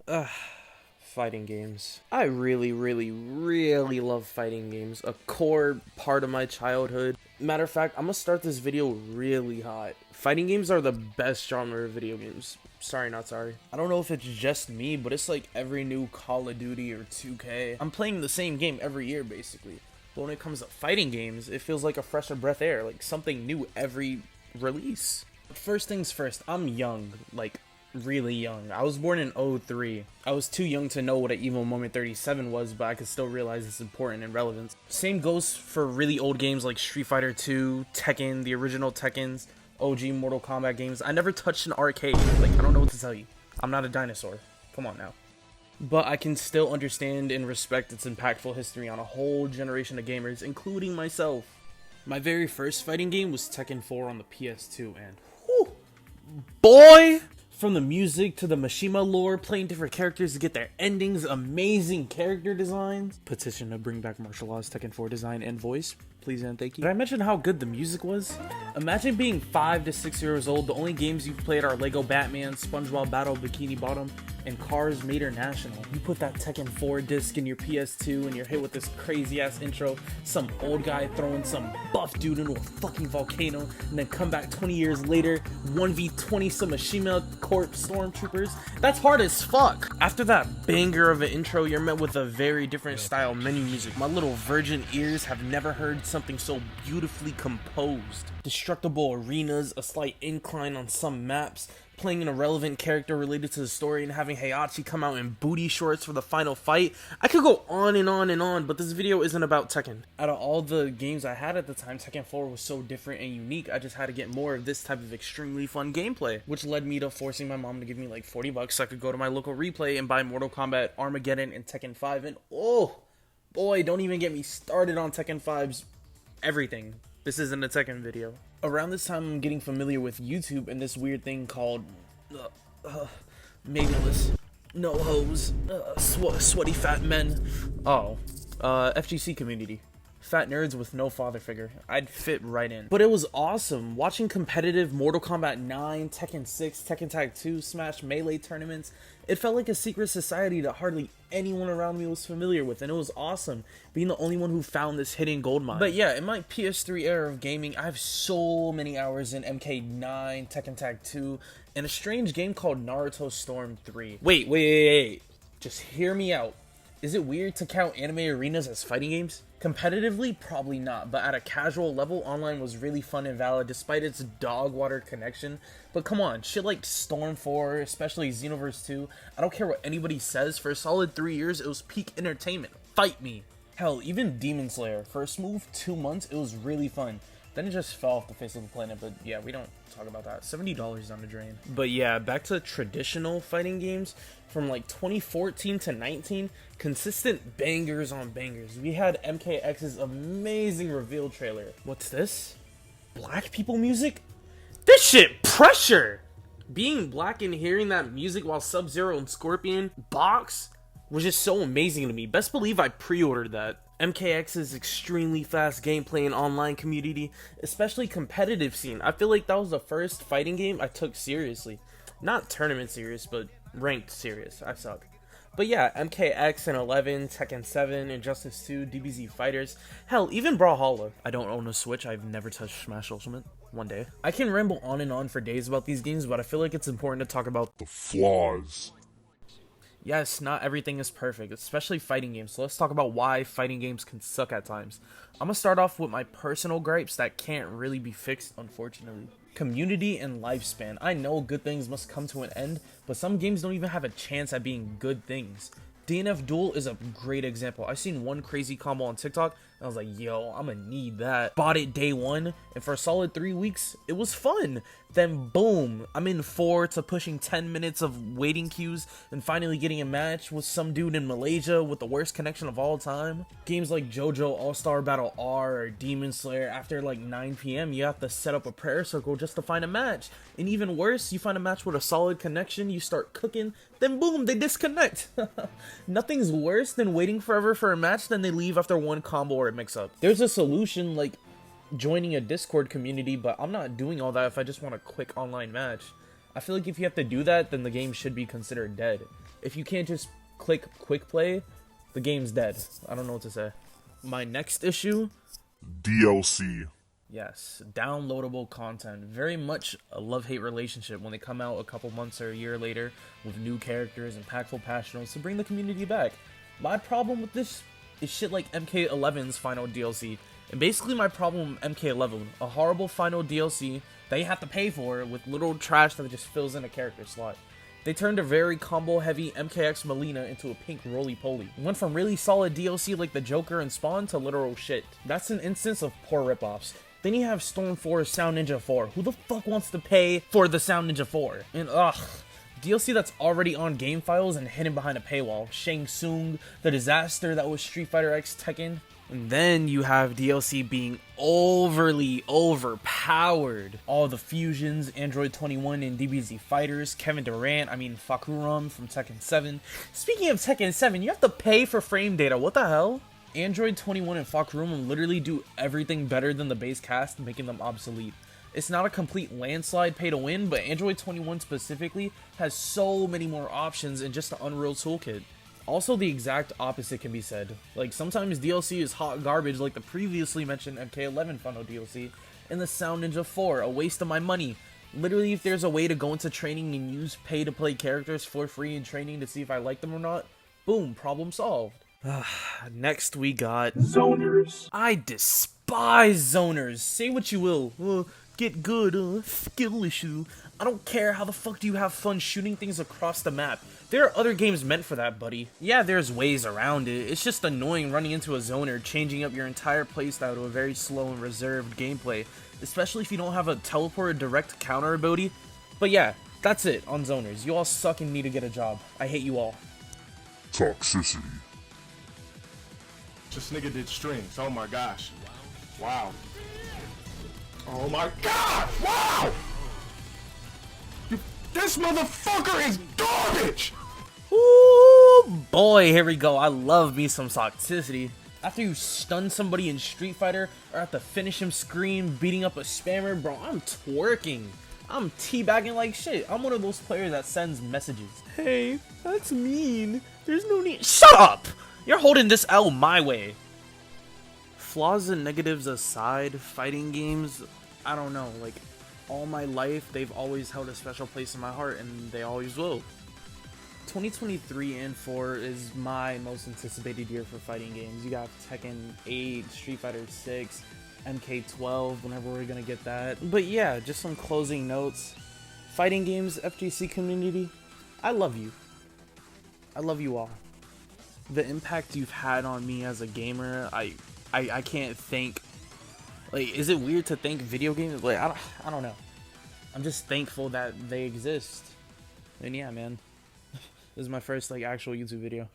Ugh, fighting games. I really love fighting games. A core part of my childhood. Matter of fact, I'm gonna start this video really hot. Fighting games are the best genre of video games. Sorry, not sorry. I don't know if it's just me, but it's like every new Call of Duty or 2K. I'm playing the same game every year, basically. But when it comes to fighting games, it feels like a fresher breath air, like something new every release. First things first, I'm young, like really young. I was born in '03. I was too young to know what an Evil Moment 37 was, but I could still realize it's important and relevant. Same goes for really old games like Street Fighter 2, Tekken, the original Tekkens, OG Mortal Kombat games. I never touched an arcade. Like, I don't know what to tell you. I'm not a dinosaur. Come on now. But I can still understand and respect its impactful history on a whole generation of gamers, including myself. My very first fighting game was Tekken 4 on the PS2, and whew, boy! From the music to the Mishima lore, playing different characters to get their endings, amazing character designs. Petition to bring back martial arts Tekken 4 design and voice, please and thank you. Did I mention how good the music was? Imagine being 5 to 6 years old, the only games you've played are Lego Batman, SpongeBob Battle Bikini Bottom, and Cars Mater National. You put that Tekken 4 disc in your PS2 and you're hit with this crazy ass intro, some old guy throwing some buff dude into a fucking volcano, and then come back 20 years later, 1v20 some Mishima Corp stormtroopers. That's hard as fuck. After that banger of an intro, you're met with a very different style menu music. My little virgin ears have never heard something so beautifully composed. Destructible arenas, a slight incline on some maps, playing an irrelevant character related to the story, and having Heihachi come out in booty shorts for the final fight. I could go on and on and on, but this video isn't about Tekken. Out of all the games I had at the time, Tekken 4 was so different and unique, I just had to get more of this type of extremely fun gameplay, which led me to forcing my mom to give me like 40 bucks so I could go to my local replay and buy Mortal Kombat, Armageddon, and Tekken 5, and oh boy, don't even get me started on Tekken 5's everything. This isn't a Tekken video. Around this time, I'm getting familiar with YouTube and this weird thing called Mabelus. No hoes. Sweaty fat men. Oh. FGC community. Fat nerds with no father figure. I'd fit right in. But it was awesome. Watching competitive Mortal Kombat 9, Tekken 6, Tekken Tag 2, Smash Melee tournaments, it felt like a secret society that hardly anyone around me was familiar with, and it was awesome being the only one who found this hidden gold mine. But yeah, in my PS3 era of gaming, I have so many hours in MK9, Tekken Tag 2, and a strange game called Naruto Storm 3. Wait. Just hear me out. Is it weird to count anime arenas as fighting games? Competitively, probably not, but at a casual level, online was really fun and valid despite its dog-water connection. But come on, shit like Storm 4, especially Xenoverse 2, I don't care what anybody says, for a solid 3 years, it was peak entertainment. Fight me! Hell, even Demon Slayer, for a smooth 2 months, it was really fun. Then it just fell off the face of the planet, but yeah, we don't talk about that. $70 down the drain. But yeah, back to traditional fighting games. From like 2014 to 19, consistent bangers on bangers. We had MKX's amazing reveal trailer. What's this? Black people music? This shit pressure! Being black and hearing that music while Sub-Zero and Scorpion box was just so amazing to me. Best believe I pre-ordered that. MKX's extremely fast gameplay and online community, especially competitive scene. I feel like that was the first fighting game I took seriously. Not tournament serious, but ranked serious. I suck. But yeah, MKX and 11, Tekken 7, Injustice 2, DBZ Fighters, hell, even Brawlhalla. I don't own a Switch, I've never touched Smash Ultimate. One day. I can ramble on and on for days about these games, but I feel like it's important to talk about the flaws. Yes, not everything is perfect, especially fighting games, so let's talk about why fighting games can suck at times. I'm gonna start off with my personal gripes that can't really be fixed, unfortunately. Community and lifespan. I know good things must come to an end, but some games don't even have a chance at being good things. DNF Duel is a great example. I seen one crazy combo on TikTok, and I was like, yo, I'm gonna need that. Bought it day one, and for a solid 3 weeks, it was fun. Then boom, I'm in 4 to pushing 10 minutes of waiting queues, and finally getting a match with some dude in Malaysia with the worst connection of all time. Games like JoJo All-Star Battle R or Demon Slayer, after like 9 p.m, you have to set up a prayer circle just to find a match. And even worse, you find a match with a solid connection, you start cooking, then boom, they disconnect. Nothing's worse than waiting forever for a match, then they leave after one combo or a mix-up. There's a solution, like joining a Discord community, but I'm not doing all that if I just want a quick online match. I feel like if you have to do that, then the game should be considered dead. If you can't just click quick play, the game's dead. I don't know what to say. My next issue? DLC. Yes, downloadable content. Very much a love-hate relationship when they come out a couple months or a year later with new characters and impactful patch notes to bring the community back. My problem with this is shit like MK11's final DLC. And basically my problem with MK11, a horrible final DLC that you have to pay for with little trash that just fills in a character slot. They turned a very combo-heavy MKX Melina into a pink roly-poly. Went from really solid DLC like the Joker and Spawn to literal shit. That's an instance of poor ripoffs. Then you have Storm 4's Sound Ninja 4. Who the fuck wants to pay for the Sound Ninja 4? And DLC that's already on game files and hidden behind a paywall. Shang Tsung, the disaster that was Street Fighter X Tekken. And then you have DLC being overly overpowered. All the fusions, Android 21 and DBZ fighters, Kevin Durant, Fakuram from Tekken 7. Speaking of Tekken 7, you have to pay for frame data. What the hell? Android 21 and Fakuram literally do everything better than the base cast, making them obsolete. It's not a complete landslide pay to win, but Android 21 specifically has so many more options in just the Unreal Toolkit. Also, the exact opposite can be said. Like, sometimes DLC is hot garbage like the previously mentioned MK11 final DLC, and the Sound Ninja 4, a waste of my money. Literally, if there's a way to go into training and use pay-to-play characters for free in training to see if I like them or not, boom, problem solved. Next we got zoners. I despise zoners. Say what you will. Get good, skill issue. I don't care how the fuck do you have fun shooting things across the map. There are other games meant for that, buddy. Yeah, there's ways around it. It's just annoying running into a zoner, changing up your entire playstyle to a very slow and reserved gameplay, especially if you don't have a teleport or direct counter ability. But yeah, that's it on zoners. You all suck and need to get a job. I hate you all. Toxicity. This nigga did strings. Oh my gosh. Wow. Oh my god! Wow! This motherfucker is garbage! Ooh, boy, here we go. I love me some toxicity. After you stun somebody in Street Fighter, or have to finish him scream, beating up a spammer, bro, I'm twerking. I'm teabagging like shit. I'm one of those players that sends messages. Hey, that's mean. There's no need. Shut up! You're holding this L my way. Flaws and negatives aside, fighting games, I don't know, like, all my life, they've always held a special place in my heart, and they always will. 2023 and 4 is my most anticipated year for fighting games. You got Tekken 8, Street Fighter 6, MK12, whenever we're gonna get that. But yeah, just some closing notes. Fighting games, FGC community, I love you. I love you all. The impact you've had on me as a gamer, I can't thank. Like, is it weird to thank video games? Like, I don't know. I'm just thankful that they exist. And yeah, man, this is my first like actual YouTube video.